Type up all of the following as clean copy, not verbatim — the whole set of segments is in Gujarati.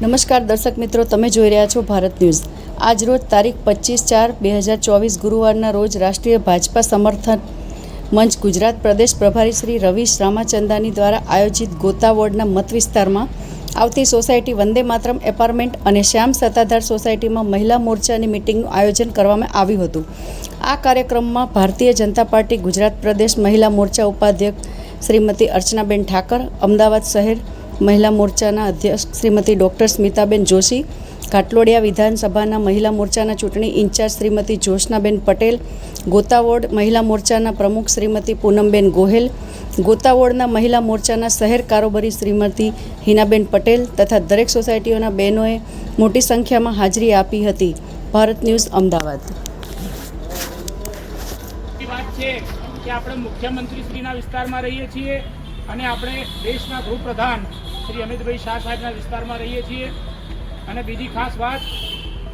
નમસ્કાર દર્શક મિત્રો, તમે જોઈ રહ્યા છો ભારત ન્યૂઝ। આજ રોજ તારીખ 25/4/2024 ગુરુવારના રોજ રાષ્ટ્રીય ભાજપા સમર્થન મંચ ગુજરાત પ્રદેશ પ્રભારી શ્રી રવીશ રામાચંદાની દ્વારા આયોજિત ગોતા વોર્ડના મત વિસ્તારમાં આવતી સોસાયટી વંદે માતરમ એપાર્ટમેન્ટ અને શ્યામ સત્તાધાર સોસાયટીમાં મહિલા મોરચાની મિટિંગનું આયોજન કરવામાં આવ્યું હતું। આ કાર્યક્રમમાં ભારતીય જનતા પાર્ટી ગુજરાત પ્રદેશ મહિલા મોરચા ઉપાધ્યક્ષ શ્રીમતી અર્ચનાબેન ઠાકર, અમદાવાદ શહેર મહિલા મોરચાના અધ્યક્ષ શ્રીમતી ડૉક્ટર સ્મિતાબેન જોશી, ઘાટલોડિયા વિધાનસભાના મહિલા મોરચાના ચૂંટણી ઇન્ચાર્જ શ્રીમતી જોશનાબેન પટેલ, ગોતા વોર્ડ મહિલા મોરચાના પ્રમુખ શ્રીમતી પૂનમબેન ગોહેલ, ગોતા વોર્ડના મહિલા મોરચાના શહેર કારોબારી શ્રીમતી હિનાબેન પટેલ તથા દરેક સોસાયટીઓના બહેનોએ મોટી સંખ્યામાં હાજરી આપી હતી। ભારત ન્યૂઝ, અમદાવાદ। વાત છે કે આપણે મુખ્યમંત્રીશ્રીના વિસ્તારમાં રહીએ છીએ અને આપણે દેશના ગૃહપ્રધાન શ્રી અમિતભાઈ શાહ સાહેબના વિસ્તારમાં રહીએ છીએ। અને બીજી ખાસ વાત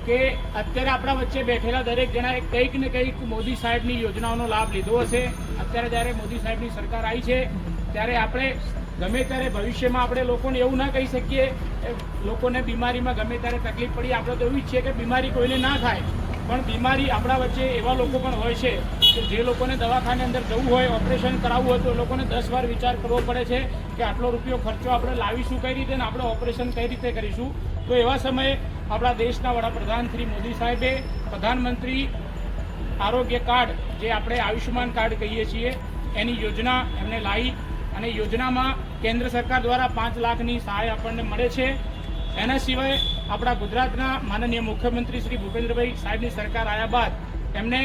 કે અત્યારે આપણા વચ્ચે બેઠેલા દરેક જણાએ કંઈક ને કંઈક મોદી સાહેબની યોજનાઓનો લાભ લીધો હશે। અત્યારે જ્યારે મોદી સાહેબની સરકાર આવી છે ત્યારે આપણે ગમે ત્યારે ભવિષ્યમાં આપણે લોકોને એવું ના કહી શકીએ, લોકોને બીમારીમાં ગમે ત્યારે તકલીફ પડી, આપણે તો એવું ઈચ્છીએ કે બીમારી કોઈને ના થાય, પણ બીમારી આપણા વચ્ચે એવા લોકો પણ હોય છે કે જે લોકોને દવાખાને અંદર જવું હોય, ઓપરેશન કરાવવું હોય તો એ લોકોને 10 વાર વિચાર કરવો પડે છે કે આટલો રૂપિયો ખર્ચો આપણે લાવીશું કઈ રીતે ને આપણે ઓપરેશન કઈ રીતે કરીશું। તો એવા સમયે આપણા દેશના વડાપ્રધાન શ્રી મોદી સાહેબે પ્રધાનમંત્રી આરોગ્ય કાર્ડ, જે આપણે આયુષ્યમાન કાર્ડ કહીએ છીએ, એની યોજના એમને લાવી અને યોજનામાં કેન્દ્ર સરકાર દ્વારા 5 લાખની સહાય આપણને મળે છે। એના સિવાય આપણા ગુજરાતના માનનીય મુખ્યમંત્રી શ્રી ભૂપેન્દ્રભાઈ સાહેબની સરકાર આવ્યા બાદ એમને